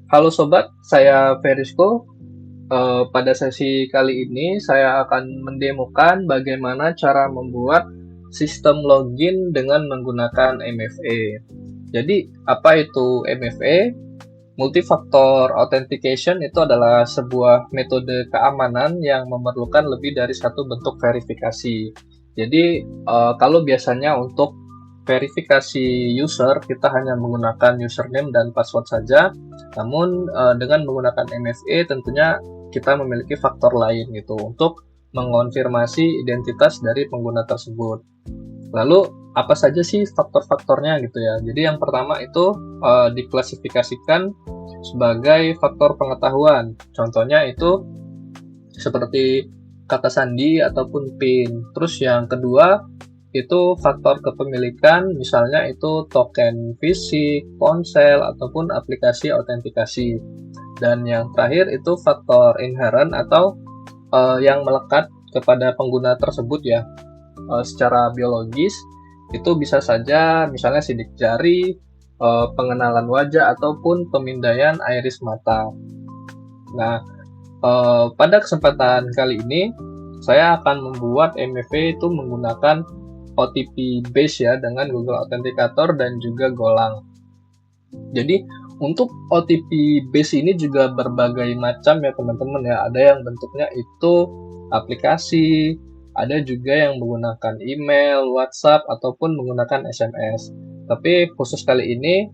Halo sobat, saya Ferisco. Pada sesi kali ini saya akan mendemokan bagaimana cara membuat sistem login dengan menggunakan MFA. Jadi, apa itu MFA? Multifactor Authentication itu adalah sebuah metode keamanan yang memerlukan lebih dari satu bentuk verifikasi. Jadi, kalau biasanya untuk verifikasi user, kita hanya menggunakan username dan password saja. Namun, dengan menggunakan MFA tentunya kita memiliki faktor lain gitu untuk mengonfirmasi identitas dari pengguna tersebut. Lalu apa saja sih faktor-faktornya gitu ya? Jadi yang pertama itu diklasifikasikan sebagai faktor pengetahuan. Contohnya itu seperti kata sandi ataupun PIN. Terus yang kedua itu faktor kepemilikan, misalnya itu token fisik, ponsel, ataupun aplikasi autentikasi. Dan yang terakhir itu faktor inherent atau yang melekat kepada pengguna tersebut ya, secara biologis. Itu bisa saja misalnya sidik jari, pengenalan wajah, ataupun pemindaian iris mata. Nah, pada kesempatan kali ini, saya akan membuat MFA itu menggunakan OTP base ya dengan Google Authenticator dan juga Golang. Jadi untuk OTP base ini juga berbagai macam ya teman-teman ya. Ada yang bentuknya itu aplikasi, ada juga yang menggunakan email, WhatsApp ataupun menggunakan SMS. Tapi khusus kali ini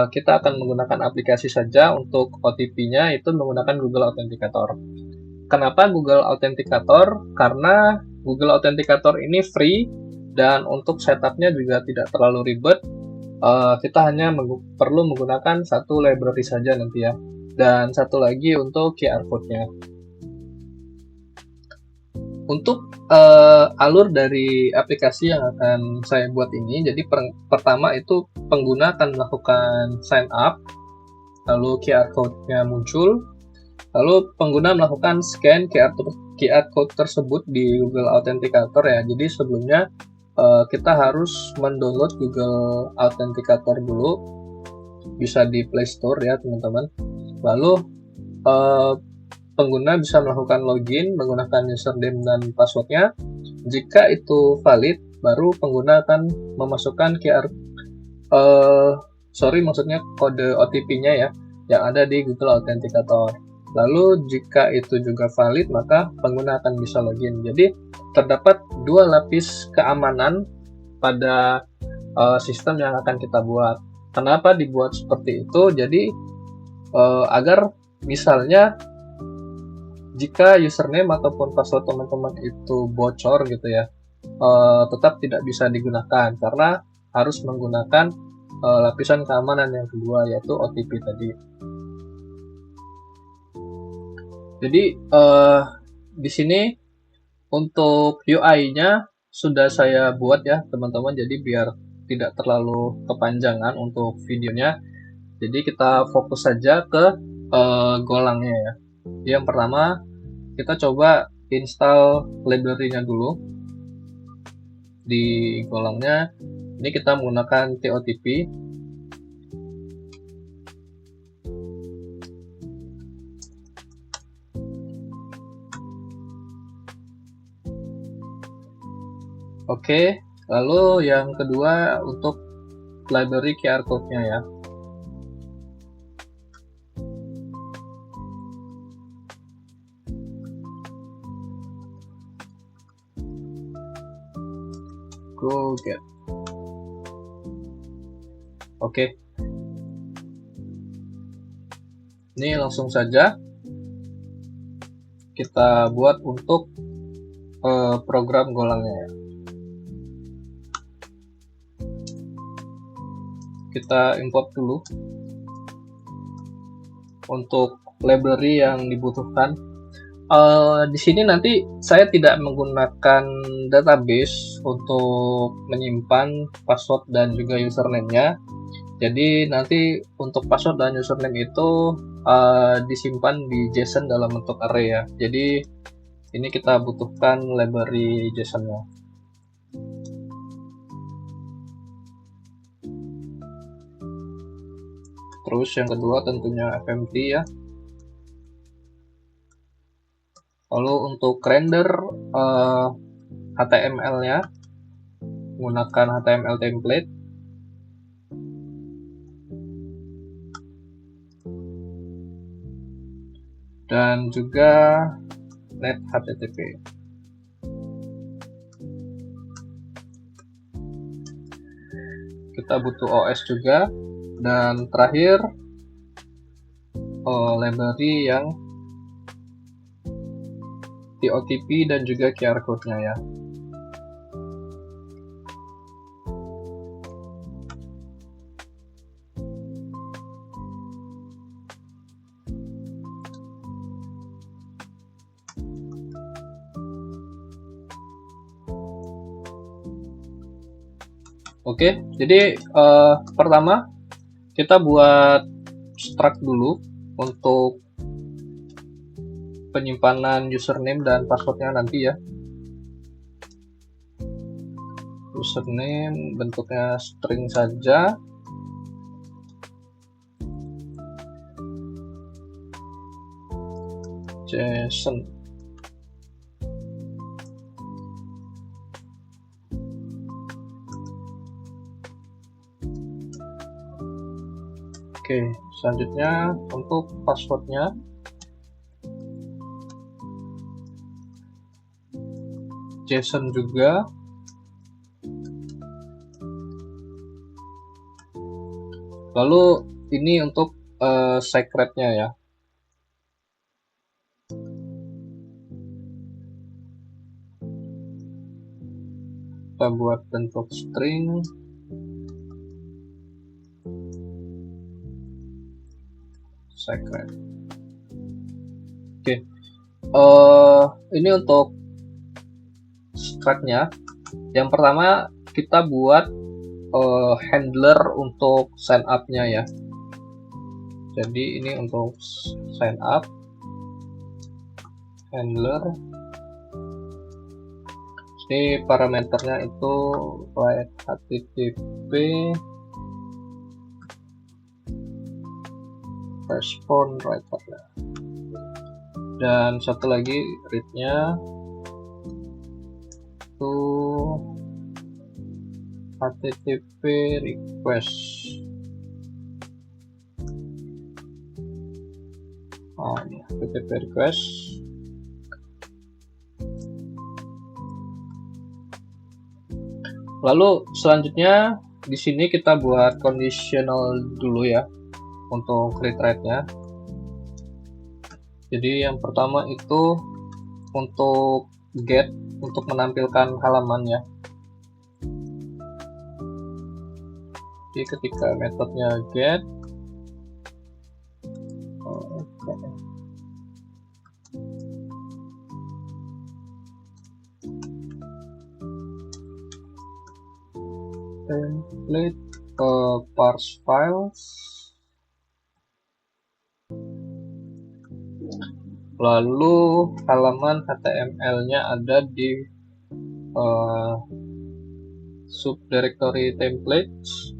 kita akan menggunakan aplikasi saja untuk OTP-nya itu menggunakan Google Authenticator. Kenapa Google Authenticator? Karena Google Authenticator ini free dan untuk setupnya juga tidak terlalu ribet. Kita hanya perlu menggunakan satu library saja nanti ya. Dan satu lagi untuk QR code-nya. Untuk alur dari aplikasi yang akan saya buat ini, jadi pertama itu pengguna akan melakukan sign up, lalu QR code-nya muncul, lalu pengguna melakukan scan QR code tersebut di Google Authenticator ya. Jadi sebelumnya kita harus mendownload Google Authenticator dulu, bisa di Play Store ya teman-teman. Lalu pengguna bisa melakukan login menggunakan username dan passwordnya. Jika itu valid, baru pengguna akan memasukkan maksudnya kode OTP-nya ya, yang ada di Google Authenticator. Lalu jika itu juga valid, maka pengguna akan bisa login. Jadi terdapat dua lapis keamanan pada sistem yang akan kita buat. Kenapa dibuat seperti itu? Jadi agar misalnya jika username ataupun password teman-teman itu bocor gitu ya, tetap tidak bisa digunakan karena harus menggunakan lapisan keamanan yang kedua yaitu OTP tadi. Jadi di sini untuk UI-nya sudah saya buat ya teman-teman, jadi biar tidak terlalu kepanjangan untuk videonya. Jadi kita fokus saja ke Golangnya ya. Yang pertama kita coba install library-nya dulu di Golangnya. Ini kita menggunakan TOTP. Oke, lalu yang kedua untuk library QR code-nya ya. Go get. Oke. Ini langsung saja kita buat untuk program Golangnya ya. Kita import dulu untuk library yang dibutuhkan. Di sini nanti saya tidak menggunakan database untuk menyimpan password dan juga username-nya. Jadi nanti untuk password dan username itu disimpan di JSON dalam bentuk array ya. Jadi ini kita butuhkan library JSON-nya. Terus yang kedua tentunya FMT ya. Lalu untuk render HTML-nya menggunakan HTML template. Dan juga net HTTP. Kita butuh OS juga. Dan terakhir library yang TOTP dan juga QR code-nya ya. Oke, jadi pertama kita buat struct dulu untuk penyimpanan username dan passwordnya nanti ya. Username bentuknya string saja. JSON. Oke, selanjutnya untuk passwordnya JSON juga. Lalu ini untuk secretnya ya. Kita buat bentuk string. Secret. Oke. Ini untuk struct-nya. Yang pertama kita buat handler untuk sign up-nya ya. Jadi ini untuk sign up handler. Ini parameternya itu write HTTP respond writer ya. Dan satu lagi read-nya itu HTTP request. Ini HTTP request. Lalu selanjutnya di sini kita buat conditional dulu ya untuk read write-nya. Jadi yang pertama itu untuk get untuk menampilkan halaman ya. Jadi ketika metodenya get template parse files, lalu halaman HTML-nya ada di subdirectory templates,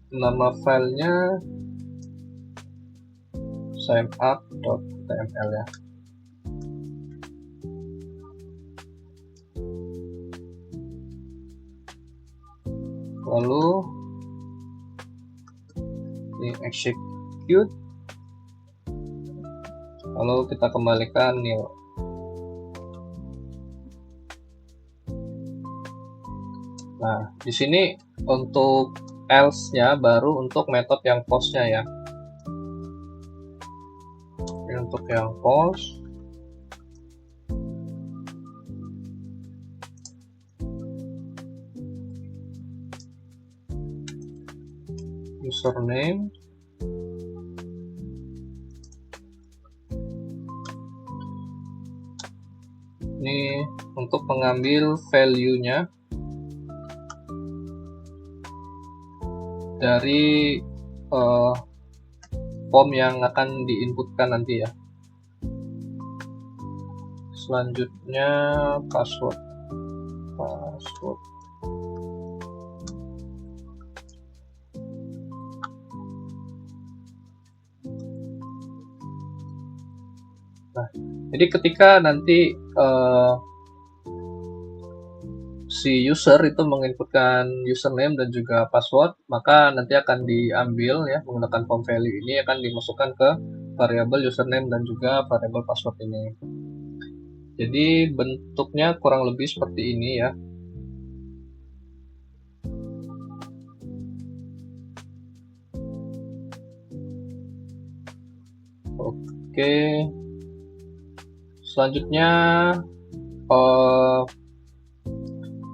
nama filenya signup.html ya. Lalu ini execute, lalu kita kembalikan nil. Nah, di sini untuk else-nya baru untuk metode yang post-nya ya. Ini untuk yang post. Username. Ini untuk mengambil value-nya dari form yang akan diinputkan nanti ya. Selanjutnya password. Nah, jadi ketika nanti si user itu menginputkan username dan juga password, maka nanti akan diambil ya menggunakan form value ini akan dimasukkan ke variabel username dan juga variabel password ini. Jadi bentuknya kurang lebih seperti ini ya. Oke. Selanjutnya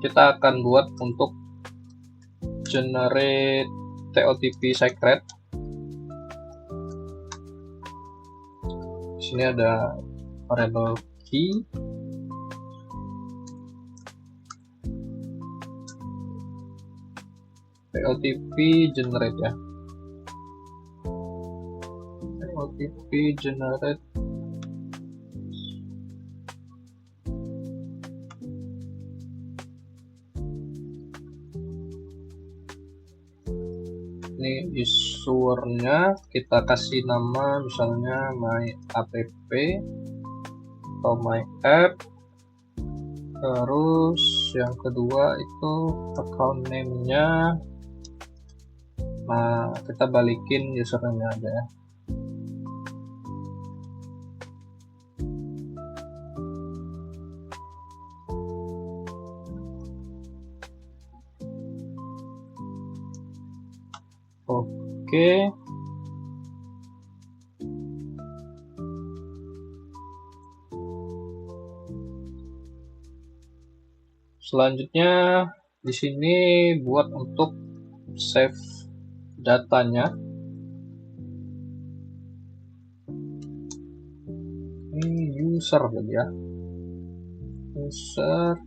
kita akan buat untuk generate TOTP secret. Di sini ada variable key. TOTP generate ya. TOTP generate. Ini issuernya kita kasih nama misalnya my app atau my app. Terus yang kedua itu account name-nya. Nah, kita balikin username-nya aja ya. Oke. Selanjutnya di sini buat untuk save datanya. Ini user jadi ya. User.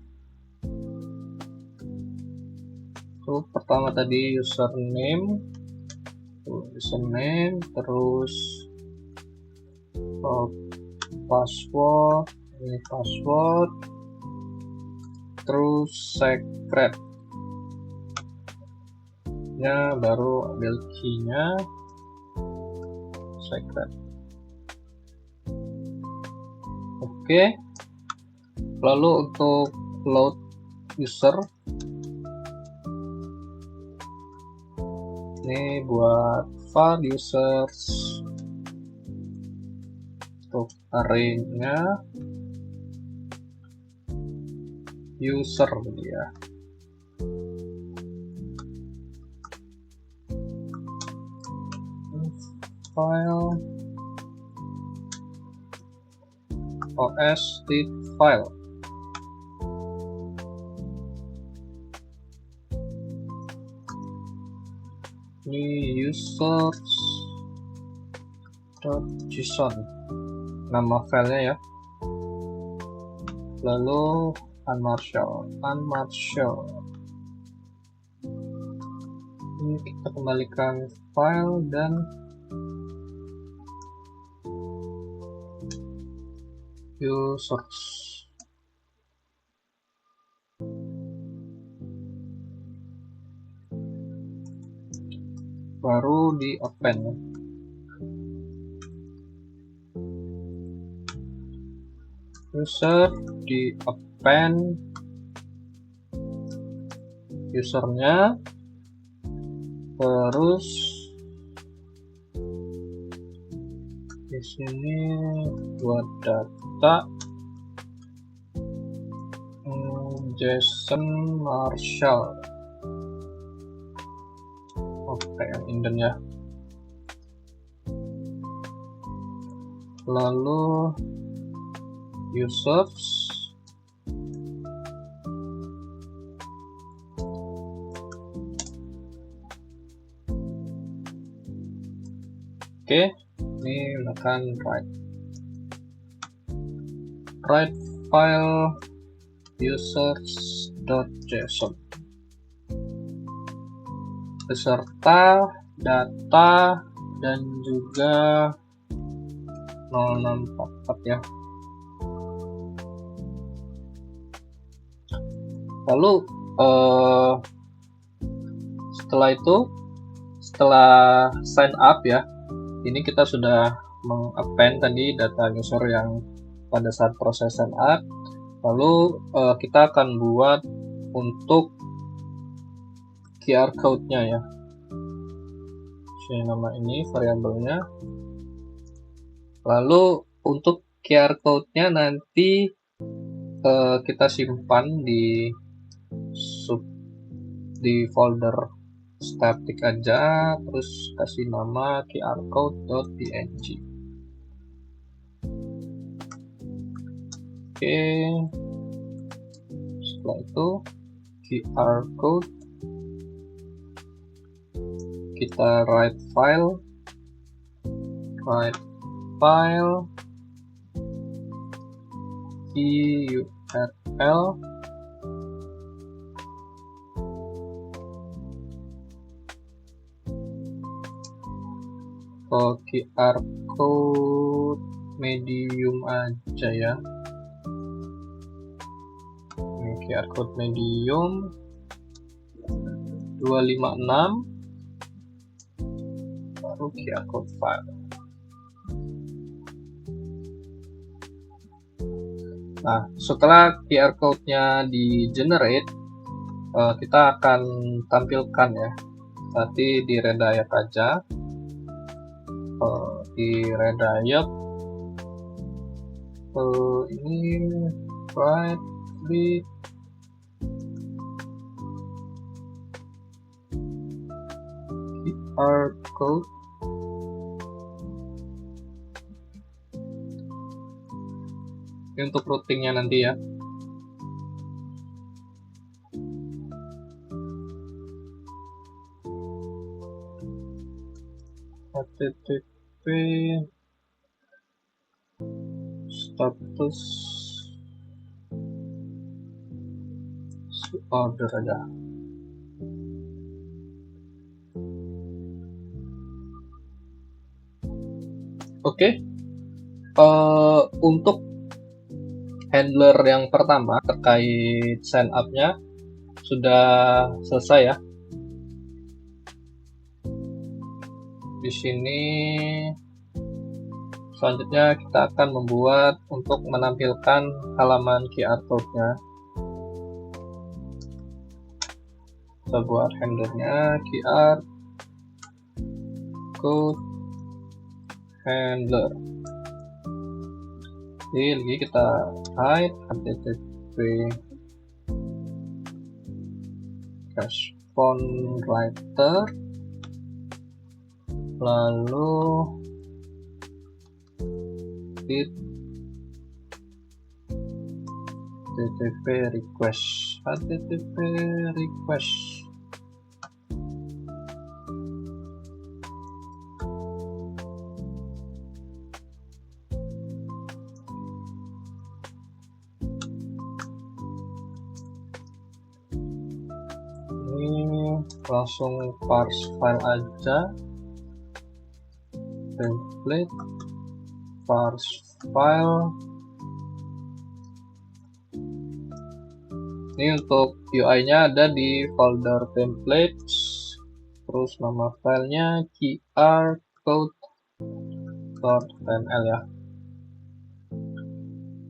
Terus pertama tadi username, terus password, ini password, terus secret nya baru ambil key-nya secret. Oke. Lalu untuk load user ini buat var users untuk array-nya user ya. File os file. Ini users.json nama filenya ya. Lalu unmarshal. Ini kita kembalikan file dan users. Baru di append. User di append usernya, terus di sini buat data Jason Marshall. Oke, yang indent ya. Lalu users oke, ini gunakan write file users.json beserta data dan juga 0644 ya. Lalu setelah itu, setelah sign up ya, ini kita sudah mengappend tadi data user yang pada saat proses sign up. Lalu kita akan buat untuk QR code-nya ya. Ini nama ini variabelnya. Lalu untuk QR code-nya nanti kita simpan di folder static aja, terus kasih nama qrcode.png. Oke, setelah itu QR code kita write file URL QR code medium aja ya. Ini QR code medium 256 baru QR code file. Nah, setelah QR code-nya di generate, kita akan tampilkan ya. Nanti di redirect aja. Di redirect ini right click QR code. Ini untuk routingnya nanti ya. HTTP status order aja. Oke. Untuk handler yang pertama terkait sign up-nya sudah selesai ya. Di sini selanjutnya kita akan membuat untuk menampilkan halaman QR code-nya. Kita buat handlernya QR code handler. Jadi lagi kita type http response writer, lalu http request langsung parse file aja, template parse file. Ini untuk UI-nya ada di folder templates, terus nama filenya qrcode.ml ya,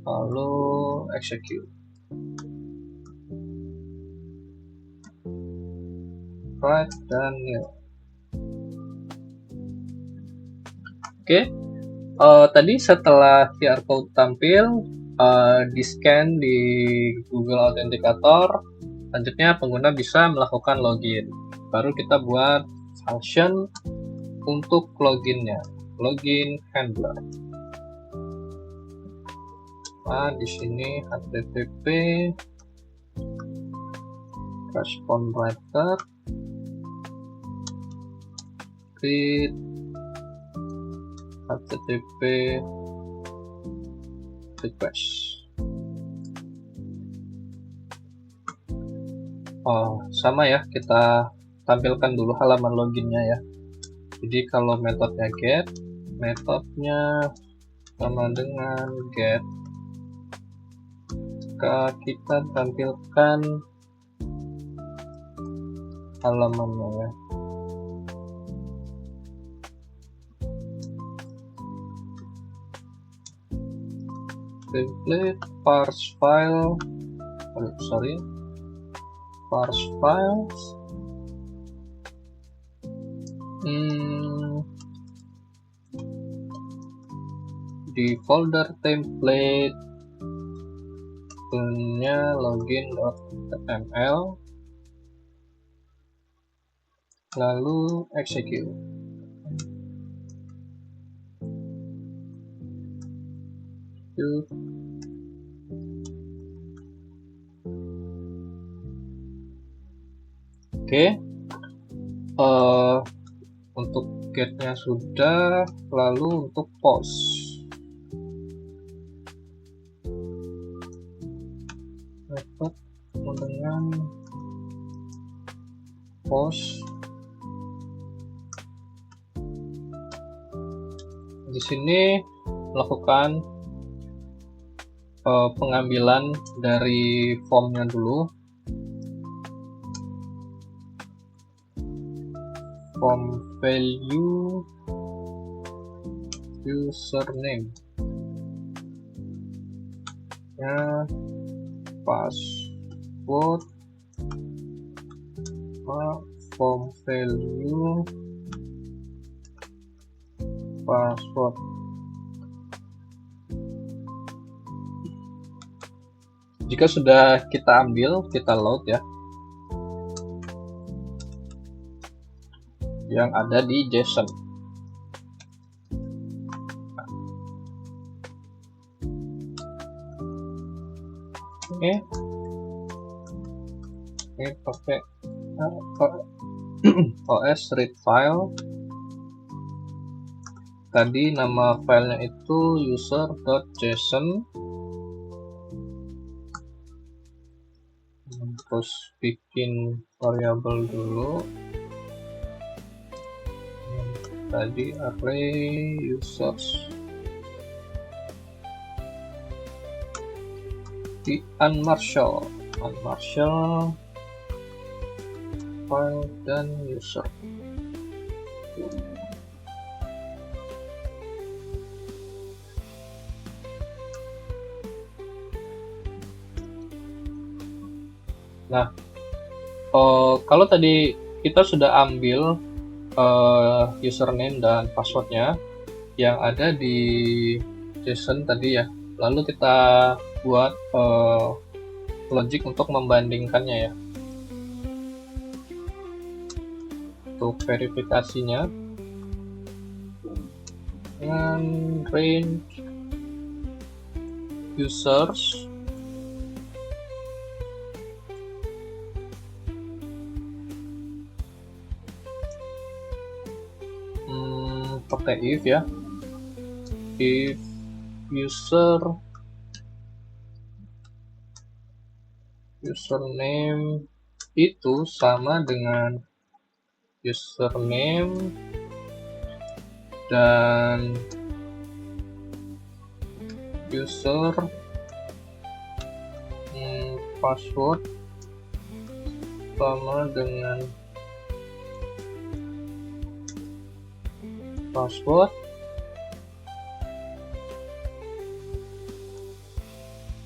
lalu execute. Right dan nil. Oke, tadi setelah QR code tampil, di scan di Google Authenticator, selanjutnya pengguna bisa melakukan login. Baru kita buat function untuk loginnya, login handler. Nah, di sini http response writer create http request. Sama ya, kita tampilkan dulu halaman loginnya ya. Jadi kalau metodenya get, metodenya sama dengan get, jika kita tampilkan halamannya ya. template parse file, parse files, di folder template punya login.html, lalu execute. Oke, untuk get-nya sudah, lalu untuk post. Method dengan post. Di sini melakukan pengambilan dari formnya dulu. Form value username ya, password, form value password. Jika sudah kita ambil, kita load ya, yang ada di JSON. Oke, ini pakai OS read file. Tadi nama filenya itu user.json. Terus bikin variabel dulu. Tadi array users di unmarshal file dan user. Nah, kalau tadi kita sudah ambil username dan passwordnya yang ada di JSON tadi ya, lalu kita buat logic untuk membandingkannya ya. Untuk verifikasinya dengan range users pakai if ya, if username itu sama dengan username dan user password sama dengan password,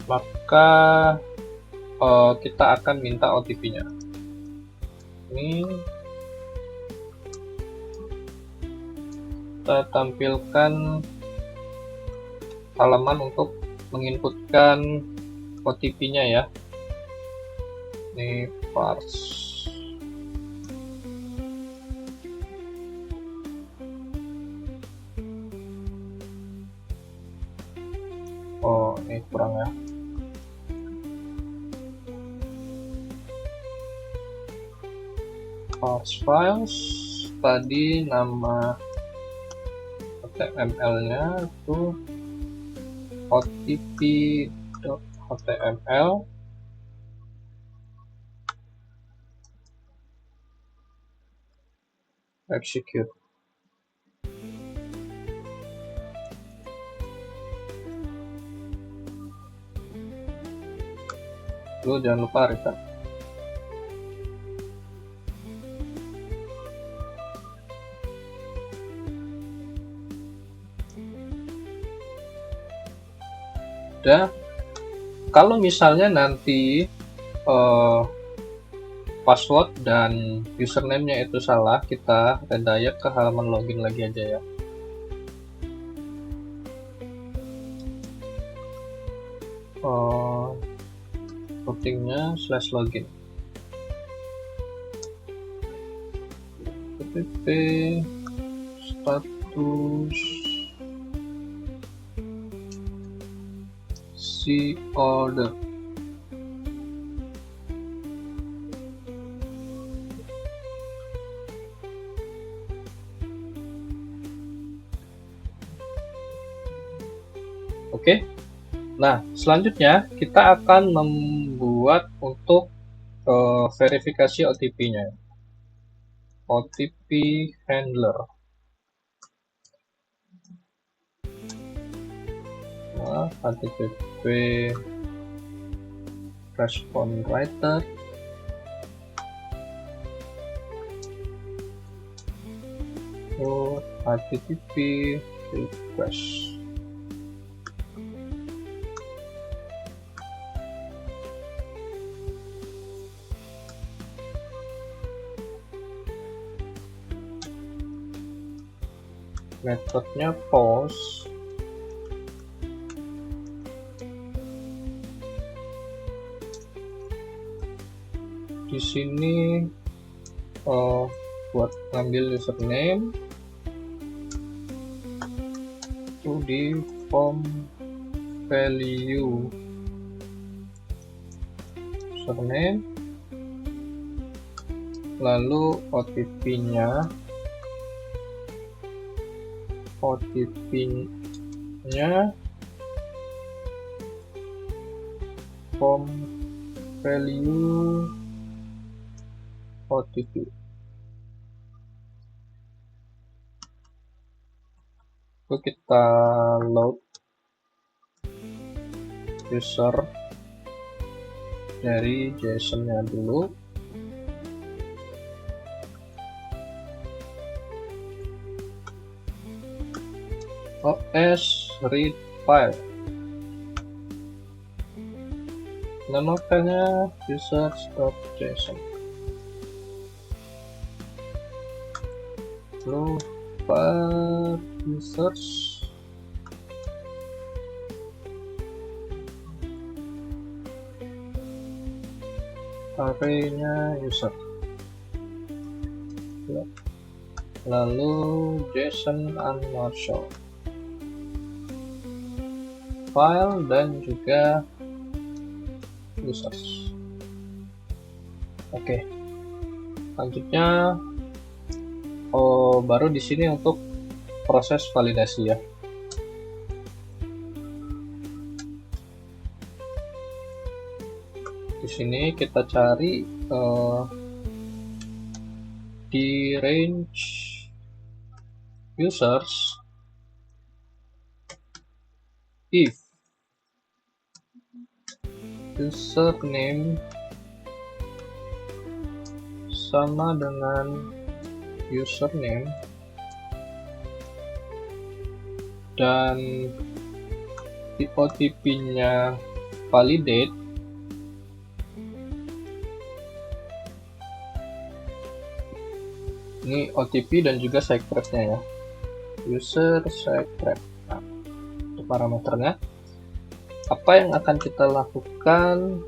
maka kita akan minta OTP-nya. Ini kita tampilkan halaman untuk menginputkan OTP-nya ya. Ini parse. Oh, ini kurang ya. Parse files, tadi nama HTML-nya itu otp.html. Execute. Lu jangan lupa reset. ada. Kalau misalnya nanti password dan username-nya itu salah, kita redirect ke halaman login lagi aja ya. Routingnya /login. PPP status si order. Oke. Nah, selanjutnya kita akan membuat untuk verifikasi OTP-nya. OTP handler. Nah, HTTP response writer. HTTP request. Metodenya post. Di sini buat ngambil username itu di form value username, lalu OTP-nya form value OTP. Itu kita load user dari JSON-nya dulu. OS read file. Nama filenya users.json. Lalu file users arraynya user. Lalu JSON unmarshal file dan juga users. Oke. Selanjutnya baru di sini untuk proses validasi ya. Di sini kita cari di range users if username sama dengan username dan di OTP-nya validate, ini OTP dan juga secret-nya ya, user secret. Nah, itu parameternya. Apa yang akan kita lakukan?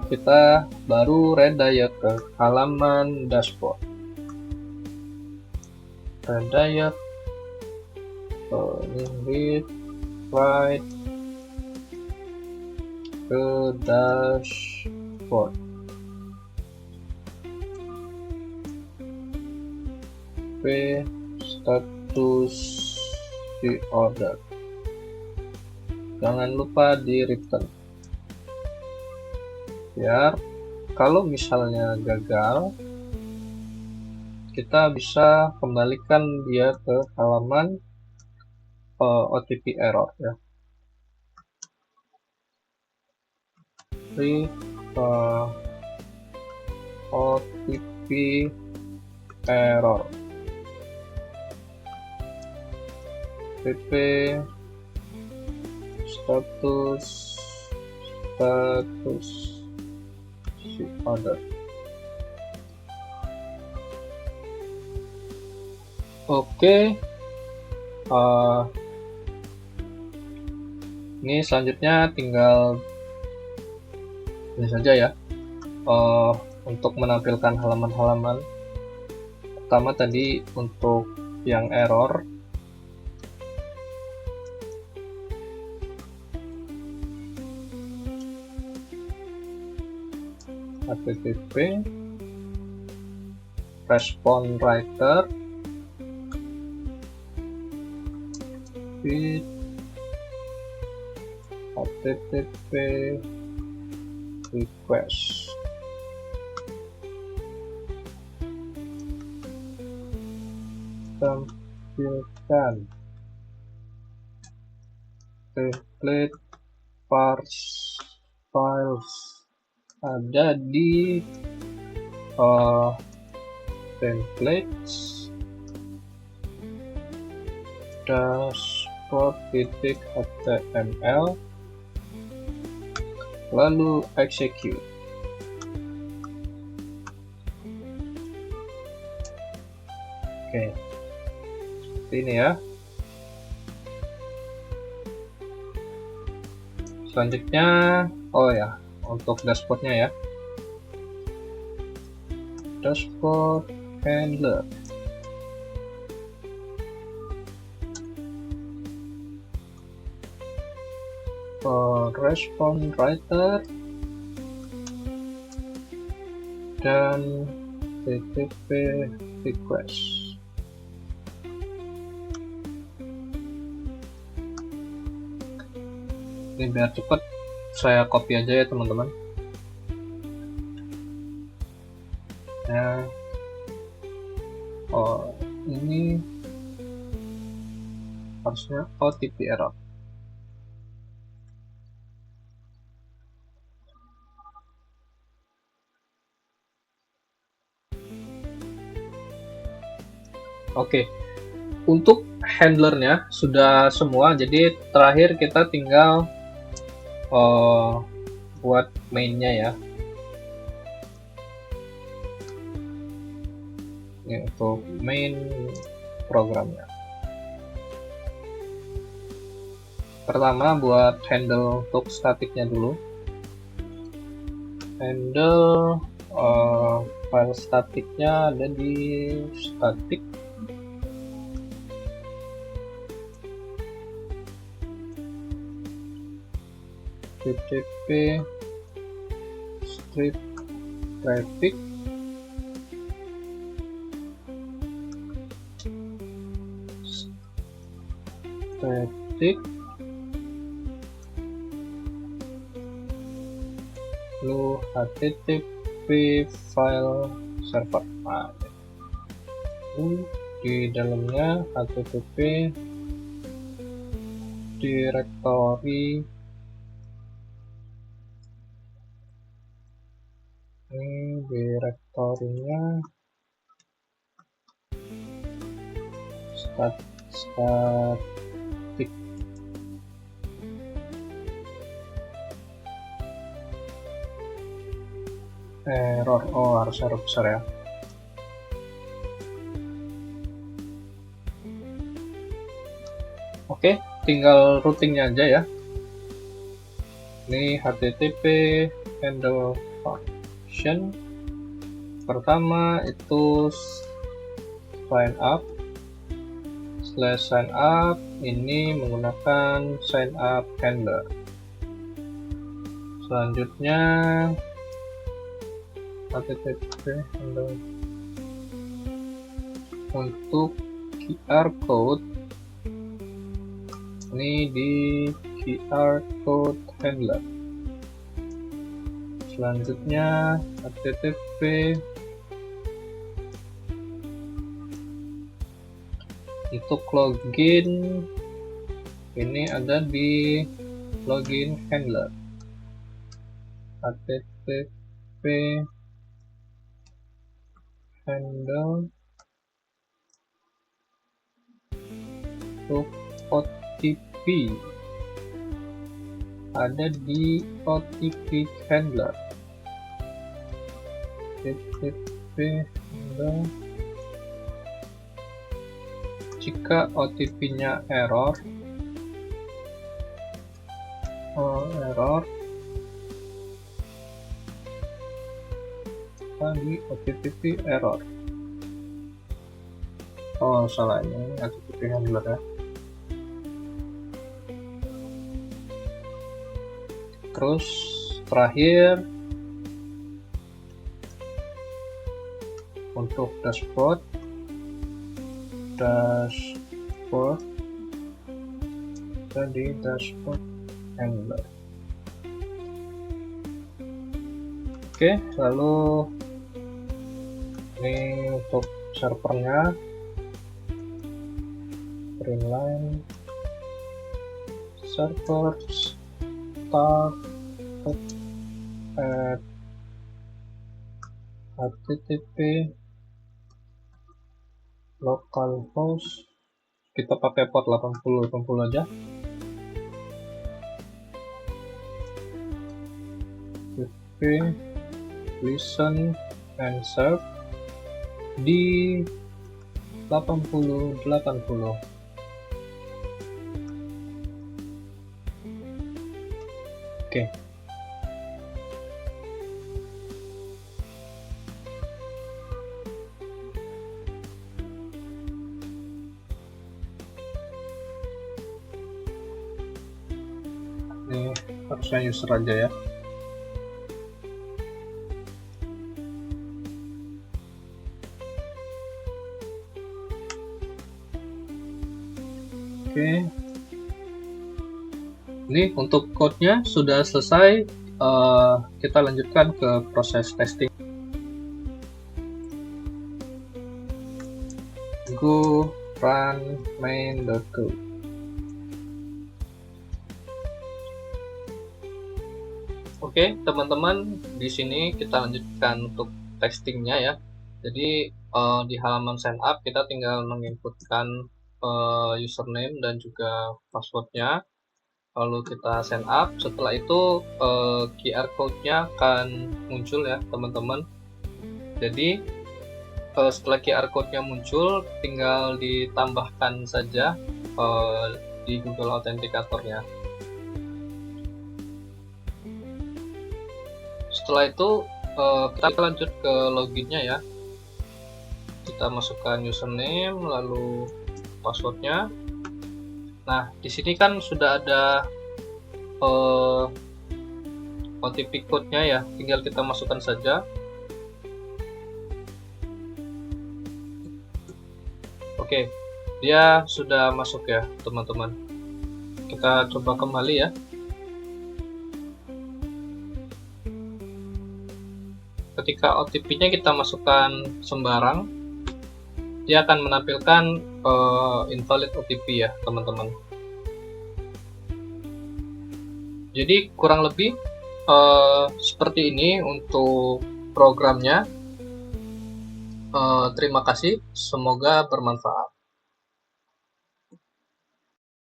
Kita baru redirect ke halaman dashboard. Redirect read write ke dashboard. Status di order. Jangan lupa di return. Biar kalau misalnya gagal, kita bisa kembalikan dia ke halaman OTP error ya. OTP error. PP status si other. Oke, ini selanjutnya tinggal ini saja ya, untuk menampilkan halaman-halaman. Pertama tadi untuk yang error, http response writer with http request. Tampilkan template parse files ada di templates dashboard.html lalu execute. Oke, seperti ini ya. Selanjutnya, oh ya, untuk dashboardnya ya, dashboard handler. Response writer dan http request. Ini biar cepat, saya copy aja ya teman-teman. Ya, ini harusnya OTP error. Oke, untuk handlernya sudah semua, jadi terakhir kita tinggal buat mainnya ya. Ini untuk main programnya. Pertama buat handle untuk statiknya dulu. Handle file statiknya ada di static. http strip traffic static lalu http file server. Nah, di dalamnya http directory, ini direktorinya static error. Harus error besar ya. Oke, tinggal routingnya aja ya. Ini http handle function. Pertama itu sign up, /sign up ini menggunakan sign up handler. Selanjutnya http handle untuk QR code, ini di QR code handler. Selanjutnya http untuk login, ini ada di login handler. http handle untuk OTP ada di OTP handler. OTP handler. Jika OTP-nya error, di OTP error. Oh, salah, ini OTP handler ya. Terus terakhir untuk dashboard jadi dashboard handler. Oke, lalu ini untuk servernya, Greenline server start at http localhost, kita pakai port 8080 aja. Listen and serve di 8080. Oke. Ini harusnya user aja ya. Oke, ini untuk code-nya sudah selesai. Kita lanjutkan ke proses testing. Go run main.go. Oke, teman-teman, di sini kita lanjutkan untuk testingnya ya. Jadi di halaman sign up kita tinggal menginputkan username dan juga passwordnya, lalu kita sign up. Setelah itu QR code-nya akan muncul ya teman-teman. Jadi setelah QR code-nya muncul, tinggal ditambahkan saja di Google Authenticator-nya. Setelah itu kita lanjut ke loginnya ya. Kita masukkan username lalu passwordnya. Nah, di sini kan sudah ada OTP code-nya ya, tinggal kita masukkan saja. Oke, dia sudah masuk ya teman-teman. Kita coba kembali ya. Ketika OTP-nya kita masukkan sembarang, dia akan menampilkan invalid OTP ya teman-teman. Jadi kurang lebih seperti ini untuk programnya. Terima kasih, semoga bermanfaat.